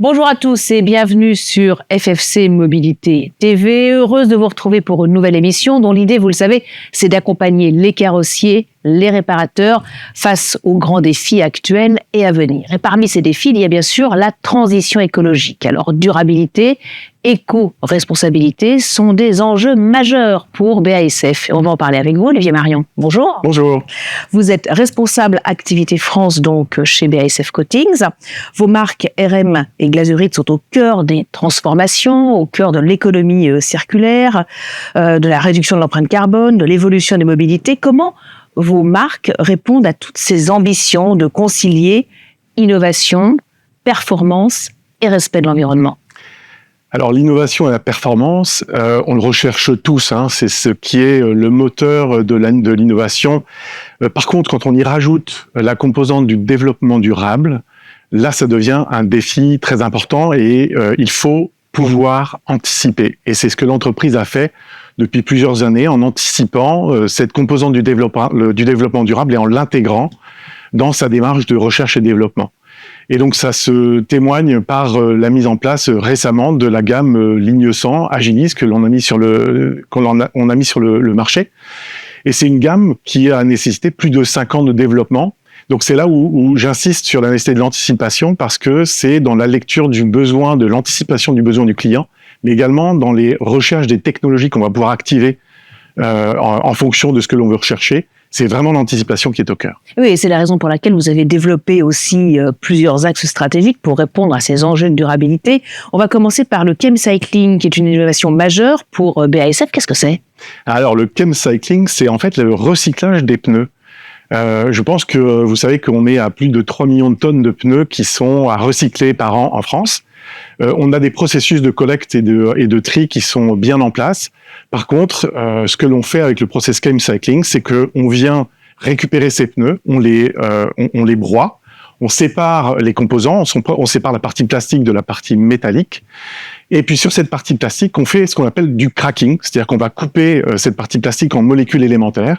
Bonjour à tous et bienvenue sur FFC Mobilité TV. Heureuse de vous retrouver pour une nouvelle émission dont l'idée, vous le savez, c'est d'accompagner les carrossiers, les réparateurs face aux grands défis actuels et à venir. Et parmi ces défis, il y a bien sûr la transition écologique. Alors, durabilité, éco-responsabilité sont des enjeux majeurs pour BASF. Et on va en parler avec vous, Olivier Marion. Bonjour. Bonjour. Vous êtes responsable activité France donc chez BASF Coatings. Vos marques RM et Glasurit sont au cœur des transformations, au cœur de l'économie circulaire, de la réduction de l'empreinte carbone, de l'évolution des mobilités. Comment vos marques répondent à toutes ces ambitions de concilier innovation, performance et respect de l'environnement? Alors l'innovation et la performance, on le recherche tous, c'est ce qui est le moteur de l'innovation. Par contre, quand on y rajoute la composante du développement durable, là ça devient un défi très important et il faut pouvoir anticiper. Et c'est ce que l'entreprise a fait depuis plusieurs années en anticipant cette composante du développement durable et en l'intégrant dans sa démarche de recherche et développement. Et donc ça se témoigne par la mise en place récemment de la gamme Ligne 100 Agilis que l'on a mis sur le marché. Et c'est une gamme qui a nécessité plus de 5 ans de développement. Donc c'est là où j'insiste sur la nécessité de l'anticipation parce que c'est dans la lecture du besoin, de l'anticipation du besoin du client, mais également dans les recherches des technologies qu'on va pouvoir activer en fonction de ce que l'on veut rechercher. C'est vraiment l'anticipation qui est au cœur. Oui, et c'est la raison pour laquelle vous avez développé aussi plusieurs axes stratégiques pour répondre à ces enjeux de durabilité. On va commencer par le Chemcycling, qui est une innovation majeure pour BASF. Qu'est-ce que c'est? Alors, le Chemcycling, c'est en fait le recyclage des pneus. Je pense que vous savez qu'on est à plus de 3 millions de tonnes de pneus qui sont à recycler par an en France. On a des processus de collecte et de tri qui sont bien en place. Par contre, ce que l'on fait avec le process Chemcycling, c'est qu'on vient récupérer ces pneus, on les broie, on sépare les composants, on sépare la partie plastique de la partie métallique. Et puis sur cette partie plastique, on fait ce qu'on appelle du cracking, c'est-à-dire qu'on va couper cette partie plastique en molécules élémentaires,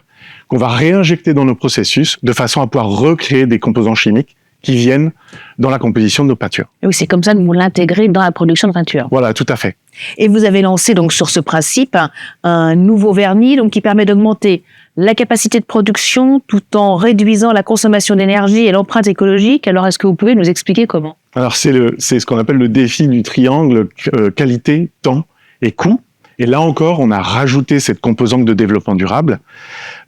qu'on va réinjecter dans nos processus de façon à pouvoir recréer des composants chimiques qui viennent dans la composition de nos peintures. Et oui, c'est comme ça que vous l'intégrez dans la production de peinture. Voilà, tout à fait. Et vous avez lancé donc sur ce principe un nouveau vernis donc qui permet d'augmenter la capacité de production tout en réduisant la consommation d'énergie et l'empreinte écologique. Alors, est-ce que vous pouvez nous expliquer comment? Alors, c'est ce qu'on appelle le défi du triangle qualité, temps et coût. Et là encore, on a rajouté cette composante de développement durable.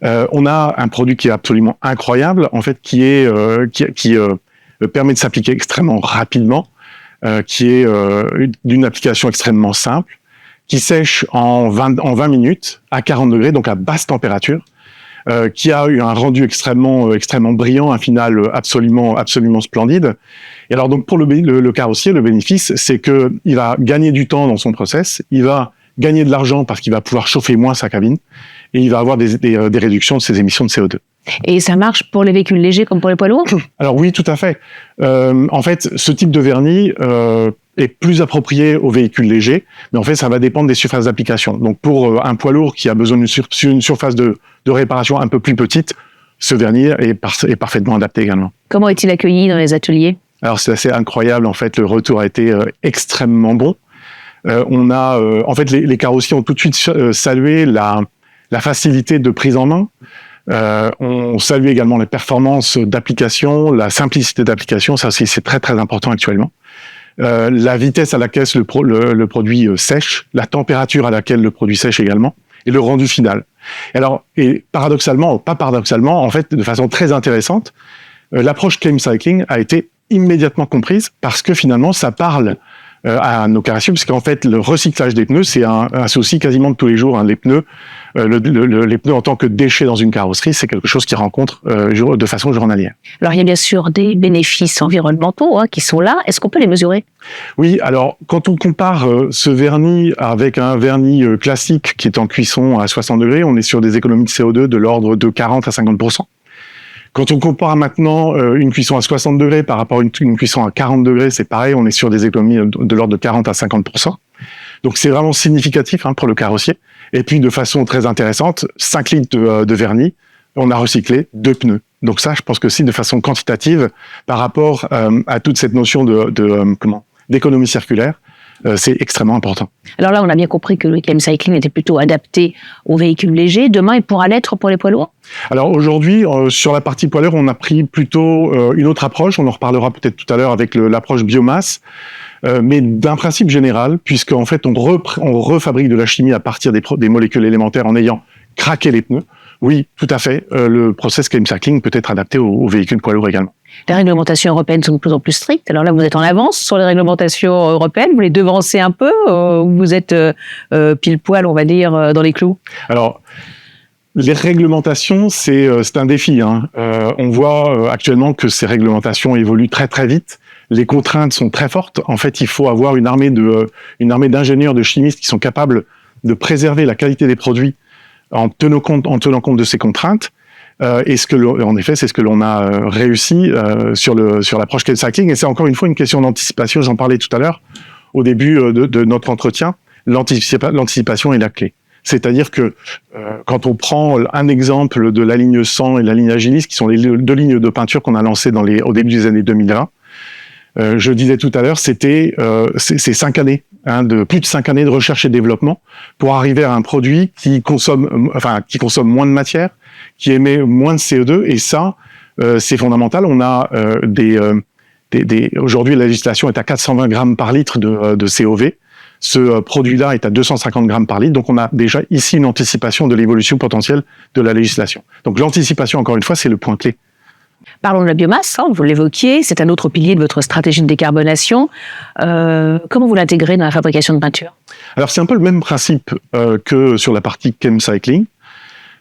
On a un produit qui est absolument incroyable, en fait, qui permet de s'appliquer extrêmement rapidement, qui est d'une application extrêmement simple, qui sèche en 20 minutes à 40 degrés, donc à basse température, qui a eu un rendu extrêmement brillant, un final absolument splendide. Et alors donc pour le carrossier, le bénéfice, c'est que il va gagner du temps dans son process, il va gagner de l'argent parce qu'il va pouvoir chauffer moins sa cabine et il va avoir des réductions de ses émissions de CO2. Et ça marche pour les véhicules légers comme pour les poids lourds? Alors oui, tout à fait. En fait, ce type de vernis est plus approprié aux véhicules légers, mais en fait, ça va dépendre des surfaces d'application. Donc pour un poids lourd qui a besoin d'une surface de réparation un peu plus petite, ce vernis est parfaitement adapté également. Comment est-il accueilli dans les ateliers? Alors c'est assez incroyable, en fait, le retour a été extrêmement bon. En fait, les carrossiers ont tout de suite salué la facilité de prise en main. On salue également les performances d'application, la simplicité d'application, ça aussi c'est très très important actuellement. La vitesse à laquelle le produit sèche, la température à laquelle le produit sèche également, et le rendu final. Et paradoxalement, ou pas paradoxalement, en fait, de façon très intéressante, l'approche Chemcycling a été immédiatement comprise parce que finalement ça parle à nos carrossiers, parce qu'en fait le recyclage des pneus c'est un souci quasiment de tous les jours. Les pneus en tant que déchets dans une carrosserie, c'est quelque chose qu'ils rencontrent de façon journalière. Alors il y a bien sûr des bénéfices environnementaux qui sont là. Est-ce qu'on peut les mesurer? Oui, alors quand on compare ce vernis avec un vernis classique qui est en cuisson à 60 degrés, on est sur des économies de CO2 de l'ordre de 40 à 50%. Quand on compare maintenant une cuisson à 60 degrés par rapport à une cuisson à 40 degrés, c'est pareil, on est sur des économies de l'ordre de 40 à 50%. Donc c'est vraiment significatif pour le carrossier. Et puis de façon très intéressante, 5 litres de vernis, on a recyclé 2 pneus. Donc ça, je pense que c'est de façon quantitative par rapport à toute cette notion d'économie circulaire, c'est extrêmement important. Alors là, on a bien compris que le chemcycling était plutôt adapté aux véhicules légers. Demain, il pourra l'être pour les poids lourds? Alors aujourd'hui, sur la partie poids lourd, on a pris plutôt une autre approche. On en reparlera peut-être tout à l'heure avec l'approche biomasse, mais d'un principe général, puisqu'en fait, on refabrique de la chimie à partir des molécules élémentaires en ayant craqué les pneus. Oui, tout à fait. Le process chemcycling peut être adapté aux véhicules poids lourds également. Les réglementations européennes sont de plus en plus strictes. Alors là, vous êtes en avance sur les réglementations européennes. Vous les devancez un peu ou vous êtes pile poil, on va dire, dans les clous? Alors, les réglementations, c'est un défi. On voit actuellement que ces réglementations évoluent très très vite. Les contraintes sont très fortes. En fait, il faut avoir une armée d'ingénieurs, de chimistes qui sont capables de préserver la qualité des produits en tenant compte de ces contraintes. En effet, c'est ce que l'on a réussi sur l'approche chemcycling. Et c'est encore une fois une question d'anticipation. J'en parlais tout à l'heure au début de notre entretien. L'anticipation est la clé. C'est-à-dire que quand on prend un exemple de la ligne 100 et la ligne Agilis, qui sont les deux lignes de peinture qu'on a lancées au début des années 2020, je disais tout à l'heure, c'est 5 années, plus de 5 années de recherche et développement pour arriver à un produit qui consomme moins de matière, qui émet moins de CO2, et ça, c'est fondamental. On a aujourd'hui, la législation est à 420 grammes par litre de COV. Ce produit-là est à 250 grammes par litre, donc on a déjà ici une anticipation de l'évolution potentielle de la législation. Donc l'anticipation, encore une fois, c'est le point clé. Parlons de la biomasse, vous l'évoquiez, c'est un autre pilier de votre stratégie de décarbonation. Comment vous l'intégrez dans la fabrication de peinture? Alors c'est un peu le même principe que sur la partie chemcycling,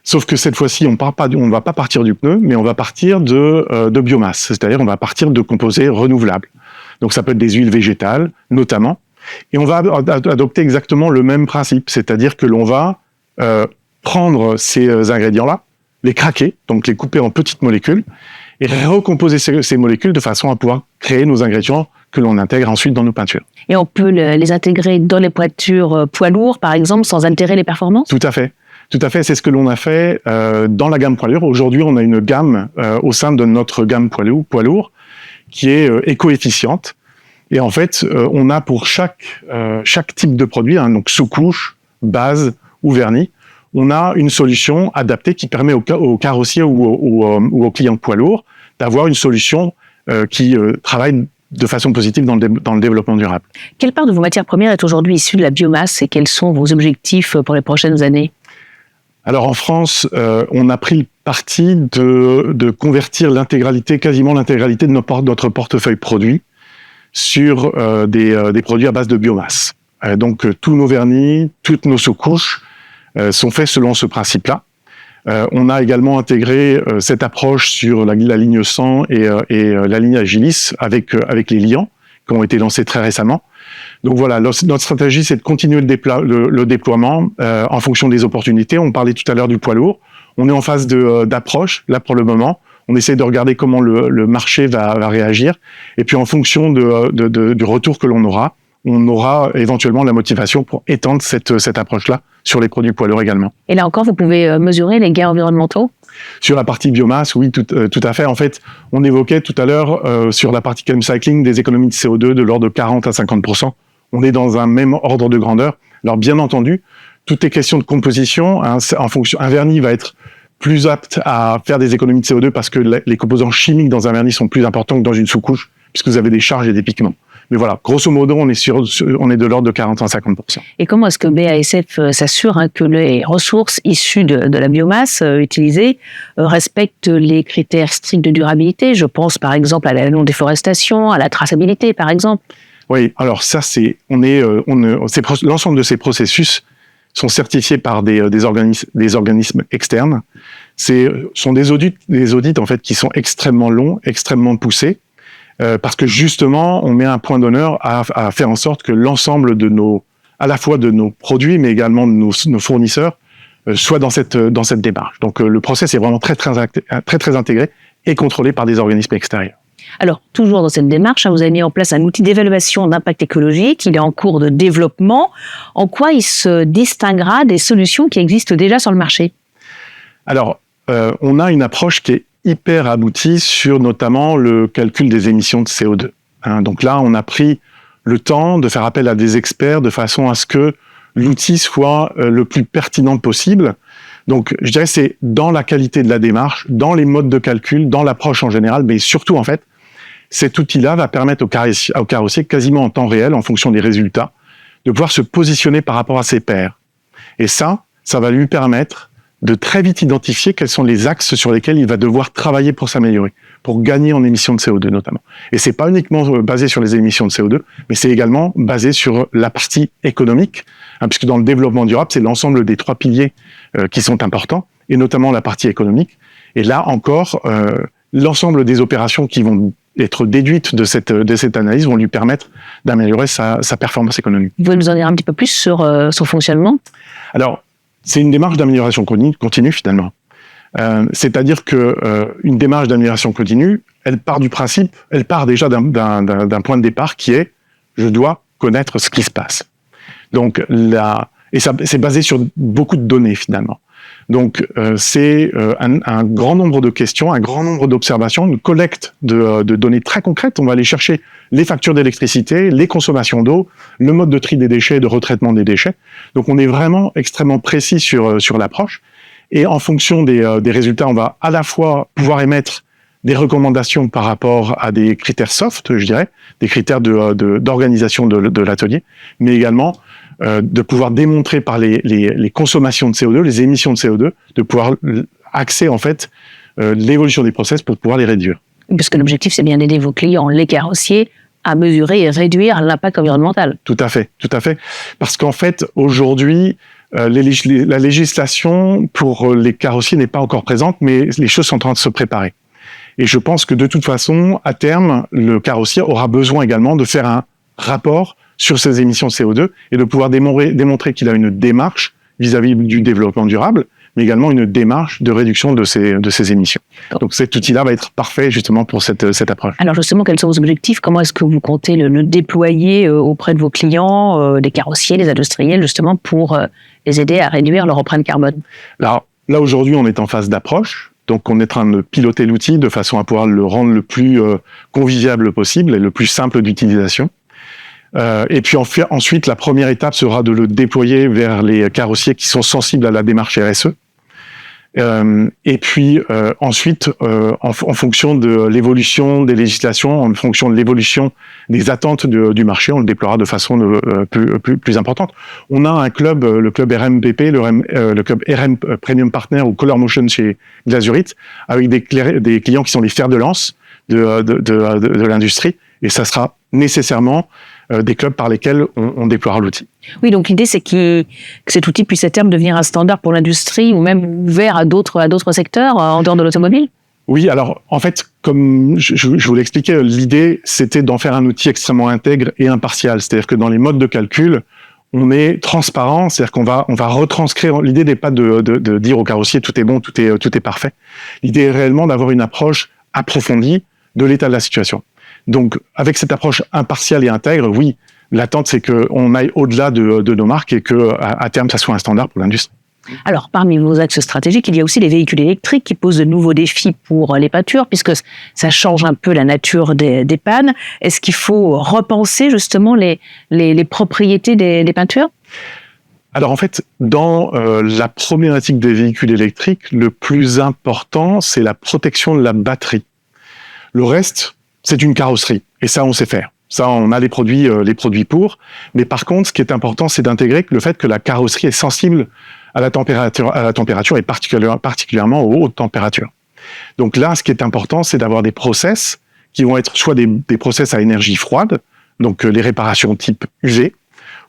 sauf que cette fois-ci, on ne va pas partir du pneu, mais on va partir de biomasse, c'est-à-dire on va partir de composés renouvelables. Donc ça peut être des huiles végétales, notamment, et on va adopter exactement le même principe, c'est-à-dire que l'on va prendre ces ingrédients-là, les craquer, donc les couper en petites molécules, et recomposer ces molécules de façon à pouvoir créer nos ingrédients que l'on intègre ensuite dans nos peintures. Et on peut les intégrer dans les pointures poids lourds, par exemple, sans altérer les performances? Tout à fait. Tout à fait, c'est ce que l'on a fait dans la gamme poids lourd. Aujourd'hui, on a une gamme au sein de notre gamme poids lourd qui est éco-efficiente. Et en fait, on a pour chaque type de produit, donc sous-couche, base ou vernis, on a une solution adaptée qui permet aux carrossiers ou aux clients poids lourds d'avoir une solution qui travaille de façon positive dans le développement durable. Quelle part de vos matières premières est aujourd'hui issue de la biomasse et quels sont vos objectifs pour les prochaines années? Alors en France, on a pris le parti de convertir quasiment l'intégralité de notre portefeuille produit sur des produits à base de biomasse. Donc tous nos vernis, toutes nos sous-couches sont faits selon ce principe-là. On a également intégré cette approche sur la ligne 100 et la ligne Agilis avec les liants qui ont été lancés très récemment. Donc voilà, notre stratégie, c'est de continuer le déploiement en fonction des opportunités. On parlait tout à l'heure du poids lourd. On est en phase d'approche, là pour le moment. On essaie de regarder comment le marché va réagir. Et puis en fonction du retour que l'on aura, on aura éventuellement la motivation pour étendre cette approche-là sur les produits poids lourds également. Et là encore, vous pouvez mesurer les gains environnementaux? Sur la partie biomasse, oui, tout à fait. En fait, on évoquait tout à l'heure sur la partie chemcycling des économies de CO2 de l'ordre de 40 à 50%. On est dans un même ordre de grandeur. Alors bien entendu, tout est question de composition. Un vernis va être plus apte à faire des économies de CO2 parce que les composants chimiques dans un vernis sont plus importants que dans une sous-couche, puisque vous avez des charges et des pigments. Mais voilà, grosso modo, on est de l'ordre de 40 à 50%. Et comment est-ce que BASF s'assure que les ressources issues de la biomasse utilisée respectent les critères stricts de durabilité? Je pense par exemple à la non-déforestation, à la traçabilité par exemple. Oui, alors ça, l'ensemble de ces processus sont certifiés par des organismes externes. Sont des audits en fait qui sont extrêmement longs, extrêmement poussés. Parce que justement, on met un point d'honneur à faire en sorte que l'ensemble à la fois de nos produits, mais également de nos fournisseurs, soit dans cette démarche. Donc le process est vraiment très intégré et contrôlé par des organismes extérieurs. Alors, toujours dans cette démarche, vous avez mis en place un outil d'évaluation d'impact écologique. Il est en cours de développement. En quoi il se distinguera des solutions qui existent déjà sur le marché? Alors, on a une approche qui est hyper aboutie sur notamment le calcul des émissions de CO2. Donc là, on a pris le temps de faire appel à des experts de façon à ce que l'outil soit le plus pertinent possible. Donc, je dirais c'est dans la qualité de la démarche, dans les modes de calcul, dans l'approche en général, mais surtout, en fait, cet outil-là va permettre au carrossier, quasiment en temps réel, en fonction des résultats, de pouvoir se positionner par rapport à ses pairs. Et ça va lui permettre de très vite identifier quels sont les axes sur lesquels il va devoir travailler pour s'améliorer, pour gagner en émissions de CO2 notamment. Et c'est pas uniquement basé sur les émissions de CO2, mais c'est également basé sur la partie économique, puisque dans le développement durable, c'est l'ensemble des 3 piliers qui sont importants, et notamment la partie économique. Et là encore, l'ensemble des opérations qui vont être déduites de cette analyse vont lui permettre d'améliorer sa performance économique. Vous pouvez nous en dire un petit peu plus sur son fonctionnement ? Alors, c'est une démarche d'amélioration continue finalement. C'est-à-dire que une démarche d'amélioration continue, elle part déjà d'un point de départ qui est je dois connaître ce qui se passe. Donc et ça c'est basé sur beaucoup de données finalement. Donc c'est un grand nombre de questions, un grand nombre d'observations, une collecte de données très concrètes. On va aller chercher les factures d'électricité, les consommations d'eau, le mode de tri des déchets, de retraitement des déchets. Donc on est vraiment extrêmement précis sur l'approche. Et en fonction des résultats, on va à la fois pouvoir émettre des recommandations par rapport à des critères soft, je dirais, des critères d'organisation de l'atelier, mais également de pouvoir démontrer par les consommations de CO2, les émissions de CO2, de pouvoir axer en fait l'évolution des process pour pouvoir les réduire. Parce que l'objectif, c'est bien d'aider vos clients, les carrossiers, à mesurer et réduire l'impact environnemental. Tout à fait. Parce qu'en fait, aujourd'hui, la législation pour les carrossiers n'est pas encore présente, mais les choses sont en train de se préparer. Et je pense que de toute façon, à terme, le carrossier aura besoin également de faire un rapport sur ses émissions de CO2 et de pouvoir démontrer qu'il a une démarche vis-à-vis du développement durable, mais également une démarche de réduction de ses émissions. Donc cet outil-là va être parfait justement pour cette approche. Alors justement, quels sont vos objectifs ? Comment est-ce que vous comptez le déployer auprès de vos clients, des carrossiers, des industriels, justement pour les aider à réduire leur empreinte carbone ? Alors là, aujourd'hui, on est en phase d'approche. Donc on est en train de piloter l'outil de façon à pouvoir le rendre le plus conviviable possible et le plus simple d'utilisation. Et puis ensuite, la première étape sera de le déployer vers les carrossiers qui sont sensibles à la démarche RSE. Et puis ensuite, en fonction de l'évolution des législations, en fonction de l'évolution des attentes du marché, on le déploiera de façon plus importante. On a un club, le club RMPP, le club RM Premium Partner ou Color Motion chez Glasurit, avec des clients qui sont les fers de lance de l'industrie, et ça sera nécessairement des clubs par lesquels on déploiera l'outil. Oui, donc l'idée, c'est que cet outil puisse à terme devenir un standard pour l'industrie ou même ouvert à d'autres secteurs en dehors de l'automobile ? Oui, alors en fait, comme je vous l'expliquais, l'idée, c'était d'en faire un outil extrêmement intègre et impartial. C'est-à-dire que dans les modes de calcul, on est transparent, c'est-à-dire qu'on va retranscrire. L'idée n'est pas de dire au carrossier tout est bon, tout est parfait. L'idée est réellement d'avoir une approche approfondie de l'état de la situation. Donc, avec cette approche impartiale et intègre, oui, l'attente, c'est qu'on aille au-delà de nos marques et qu'à terme, ça soit un standard pour l'industrie. Alors, parmi vos axes stratégiques, il y a aussi les véhicules électriques qui posent de nouveaux défis pour les peintures, puisque ça change un peu la nature des pannes. Est-ce qu'il faut repenser justement les propriétés des peintures ? Alors en fait, dans la problématique des véhicules électriques, le plus important, c'est la protection de la batterie. Le reste, c'est une carrosserie, et ça, on sait faire. Ça, on a les produits pour. Mais par contre, ce qui est important, c'est d'intégrer le fait que la carrosserie est sensible à la température et particulièrement aux hautes températures. Donc là, ce qui est important, c'est d'avoir des process qui vont être soit des process à énergie froide, donc les réparations type UV,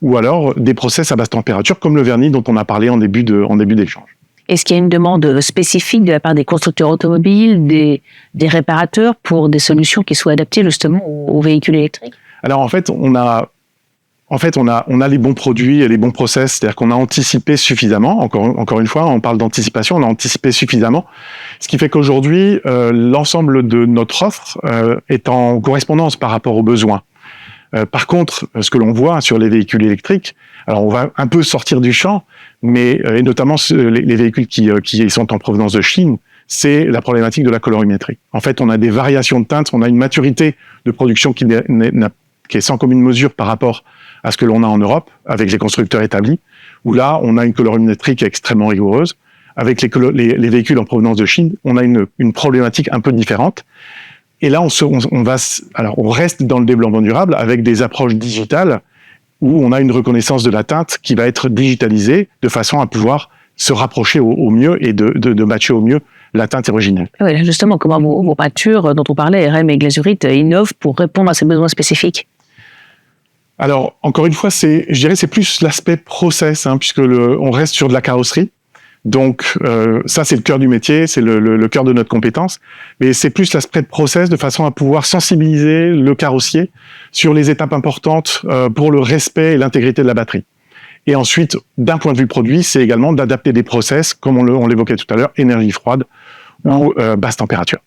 ou alors des process à basse température, comme le vernis dont on a parlé en début d'échange. Est-ce qu'il y a une demande spécifique de la part des constructeurs automobiles, des réparateurs pour des solutions qui soient adaptées justement aux véhicules électriques ? Alors en fait, on a les bons produits et les bons process, c'est-à-dire qu'on a anticipé suffisamment. Encore une fois, on parle d'anticipation, on a anticipé suffisamment, ce qui fait qu'aujourd'hui, l'ensemble de notre offre est en correspondance par rapport aux besoins. Par contre, ce que l'on voit sur les véhicules électriques, alors on va un peu sortir du champ, mais et notamment les véhicules qui sont en provenance de Chine, c'est la problématique de la colorimétrie. En fait, on a des variations de teintes, on a une maturité de production qui qui est sans commune mesure par rapport à ce que l'on a en Europe, avec les constructeurs établis, où là, on a une colorimétrie qui est extrêmement rigoureuse. Avec les véhicules en provenance de Chine, on a une problématique un peu différente. Et là, on reste dans le développement durable avec des approches digitales où on a une reconnaissance de la teinte qui va être digitalisée de façon à pouvoir se rapprocher au mieux et de matcher au mieux la teinte originelle. Oui, justement, comment vos peintures dont on parlait, RM et Glazurite, innovent pour répondre à ces besoins spécifiques? Alors, encore une fois, je dirais c'est plus l'aspect process, puisque on reste sur de la carrosserie. Donc, ça, c'est le cœur du métier, c'est le cœur de notre compétence. Mais c'est plus l'aspect de process, de façon à pouvoir sensibiliser le carrossier sur les étapes importantes pour le respect et l'intégrité de la batterie. Et ensuite, d'un point de vue produit, c'est également d'adapter des process, comme on l'évoquait tout à l'heure, énergie froide ou basse température.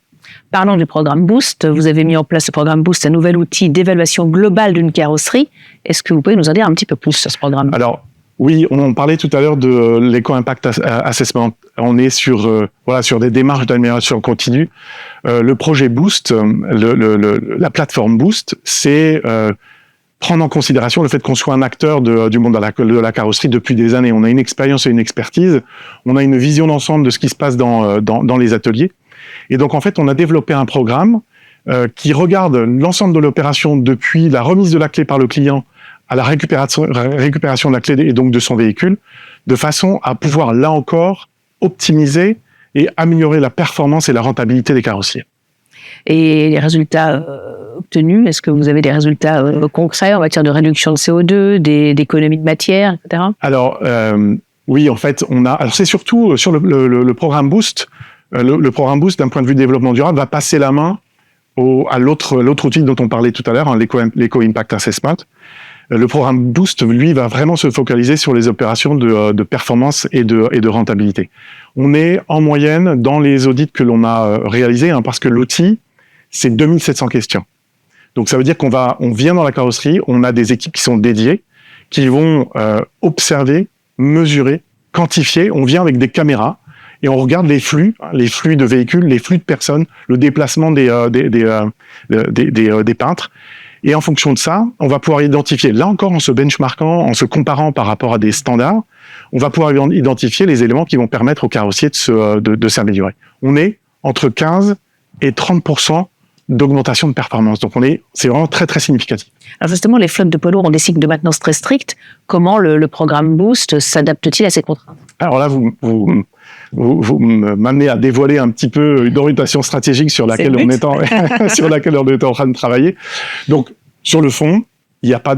Parlons du programme Boost. Vous avez mis en place ce programme Boost, un nouvel outil d'évaluation globale d'une carrosserie. Est-ce que vous pouvez nous en dire un petit peu plus sur ce programme? Alors, oui, on parlait tout à l'heure de l'Eco-Impact Assessment. On est sur des démarches d'amélioration continue. Le projet Boost, la plateforme Boost, c'est prendre en considération le fait qu'on soit un acteur du monde de la carrosserie depuis des années. On a une expérience et une expertise. On a une vision d'ensemble de ce qui se passe dans les ateliers. Et donc, en fait, on a développé un programme qui regarde l'ensemble de l'opération depuis la remise de la clé par le client à la récupération de la clé et donc de son véhicule, de façon à pouvoir, là encore, optimiser et améliorer la performance et la rentabilité des carrossiers. Et les résultats obtenus, est-ce que vous avez des résultats concrets en matière de réduction de CO2, d'économie de matière, etc.? Alors, oui, en fait, alors c'est surtout sur le programme Boost. Le programme Boost, d'un point de vue développement durable, va passer la main à l'autre outil dont on parlait tout à l'heure, l'Eco-Impact Assessment. Le programme Boost, lui, va vraiment se focaliser sur les opérations de performance et de rentabilité. On est en moyenne dans les audits que l'on a réalisés, parce que l'outil, c'est 2700 questions. Donc ça veut dire qu'on vient dans la carrosserie, on a des équipes qui sont dédiées, qui vont observer, mesurer, quantifier. On vient avec des caméras et on regarde les flux de véhicules, les flux de personnes, le déplacement des peintres. Et en fonction de ça, on va pouvoir identifier, là encore en se benchmarkant, en se comparant par rapport à des standards, on va pouvoir identifier les éléments qui vont permettre au carrossier de s'améliorer. On est entre 15 et 30% d'augmentation de performance. Donc c'est vraiment très très significatif. Alors justement, les flottes de poids lourds ont des cycles de maintenance très stricts. Comment le programme Boost s'adapte-t-il à ces contraintes? Alors là, vous m'amenez à dévoiler un petit peu une orientation stratégique sur laquelle on est en train de travailler. Donc, sur le fond, il n'y a pas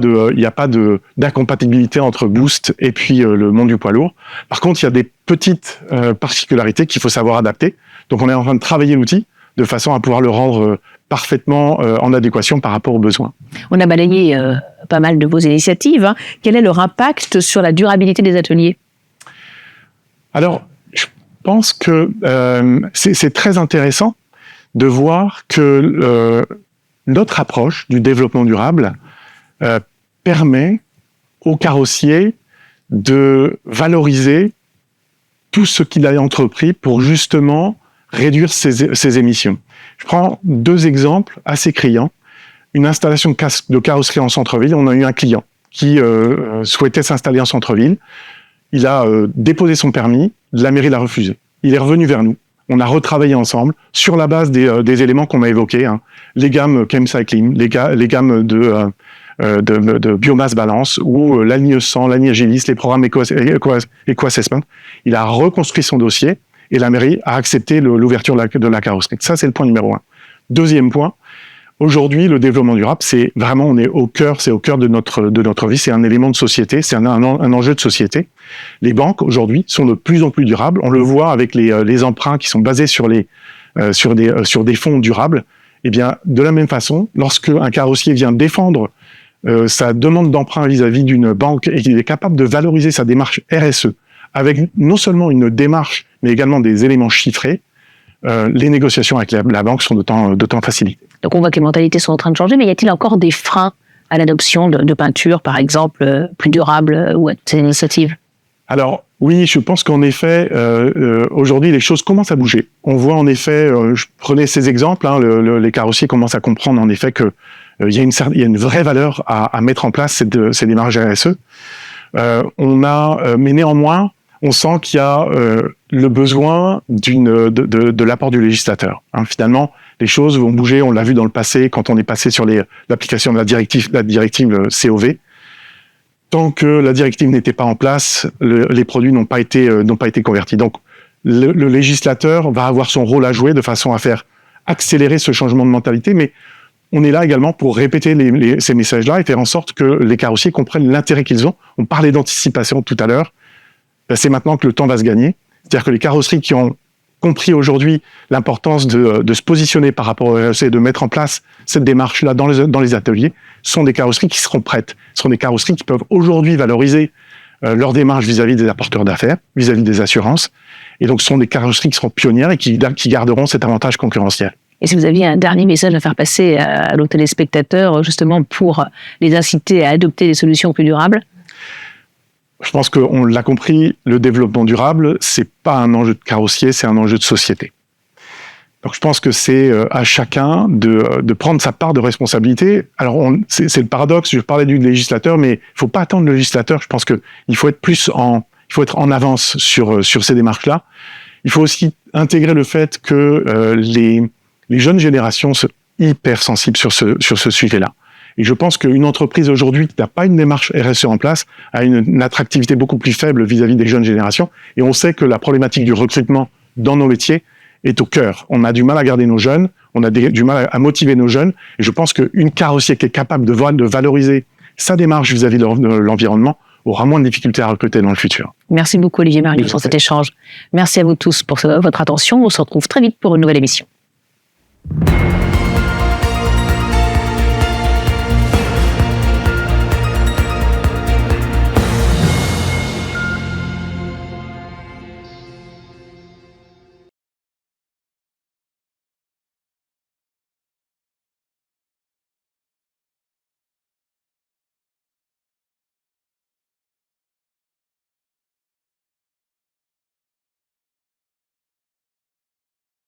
d'incompatibilité entre Boost et puis le monde du poids lourd. Par contre, il y a des petites particularités qu'il faut savoir adapter. Donc, on est en train de travailler l'outil de façon à pouvoir le rendre parfaitement en adéquation par rapport aux besoins. On a balayé pas mal de vos initiatives. Quel est leur impact sur la durabilité des ateliers? Alors, je pense que c'est très intéressant de voir que notre approche du développement durable permet aux carrossiers de valoriser tout ce qu'il a entrepris pour justement réduire ses émissions. Je prends deux exemples assez criants. Une installation de carrosserie en centre-ville. On a eu un client qui souhaitait s'installer en centre-ville. Il a déposé son permis, la mairie l'a refusé. Il est revenu vers nous. On a retravaillé ensemble sur la base des éléments qu'on a évoqués, les gammes Chemcycling, les gammes de biomasse balance ou la ligne 100, la ligne Agilis, les programmes Eco-Assessment. Il a reconstruit son dossier et la mairie a accepté l'ouverture de la carrosserie. Ça, c'est le point numéro 1. Deuxième point, aujourd'hui, le développement durable, c'est vraiment, on est au cœur de notre vie, c'est un élément de société, c'est un enjeu de société. Les banques, aujourd'hui, sont de plus en plus durables. On le voit avec les emprunts qui sont basés sur des fonds durables. Eh bien, de la même façon, lorsque un carrossier vient défendre sa demande d'emprunt vis-à-vis d'une banque et qu'il est capable de valoriser sa démarche RSE avec non seulement une démarche, mais également des éléments chiffrés, les négociations avec la banque sont d'autant facilitées. Donc on voit que les mentalités sont en train de changer, mais y a-t-il encore des freins à l'adoption de peintures, par exemple, plus durables ou à ces initiatives? Alors oui, je pense qu'en effet, aujourd'hui, les choses commencent à bouger. On voit en effet, je prenais ces exemples, les carrossiers commencent à comprendre en effet que il y a une vraie valeur à mettre en place ces démarches RSE. Mais néanmoins, on sent qu'il y a le besoin de l'apport du législateur. Hein, finalement, les choses vont bouger. On l'a vu dans le passé quand on est passé sur l'application de la directive COV. Tant que la directive n'était pas en place, les produits n'ont pas été convertis. Donc, le législateur va avoir son rôle à jouer de façon à faire accélérer ce changement de mentalité, mais on est là également pour répéter ces messages-là et faire en sorte que les carrossiers comprennent l'intérêt qu'ils ont. On parlait d'anticipation tout à l'heure. C'est maintenant que le temps va se gagner. C'est-à-dire que les carrosseries qui ont compris aujourd'hui l'importance de se positionner par rapport au RSE et de mettre en place cette démarche-là dans les ateliers sont des carrosseries qui seront prêtes. Ce sont des carrosseries qui peuvent aujourd'hui valoriser leur démarche vis-à-vis des apporteurs d'affaires, vis-à-vis des assurances. Et donc, ce sont des carrosseries qui seront pionnières et qui garderont cet avantage concurrentiel. Et si vous aviez un dernier message à faire passer à nos téléspectateurs, justement pour les inciter à adopter des solutions plus durables? Je pense qu'on l'a compris, le développement durable, c'est pas un enjeu de carrossier, c'est un enjeu de société. Donc je pense que c'est à chacun de prendre sa part de responsabilité. Alors c'est le paradoxe, je parlais du législateur, mais il faut pas attendre le législateur. Je pense qu'il faut être en avance sur ces démarches-là. Il faut aussi intégrer le fait que les jeunes générations sont hyper sensibles sur ce sujet-là. Et je pense qu'une entreprise aujourd'hui qui n'a pas une démarche RSE en place a une attractivité beaucoup plus faible vis-à-vis des jeunes générations. Et on sait que la problématique du recrutement dans nos métiers est au cœur. On a du mal à garder nos jeunes, on a du mal à motiver nos jeunes. Et je pense qu'une carrossier qui est capable de valoriser sa démarche vis-à-vis de l'environnement aura moins de difficultés à recruter dans le futur. Merci beaucoup Olivier Marius pour cet échange. Merci à vous tous pour votre attention. On se retrouve très vite pour une nouvelle émission.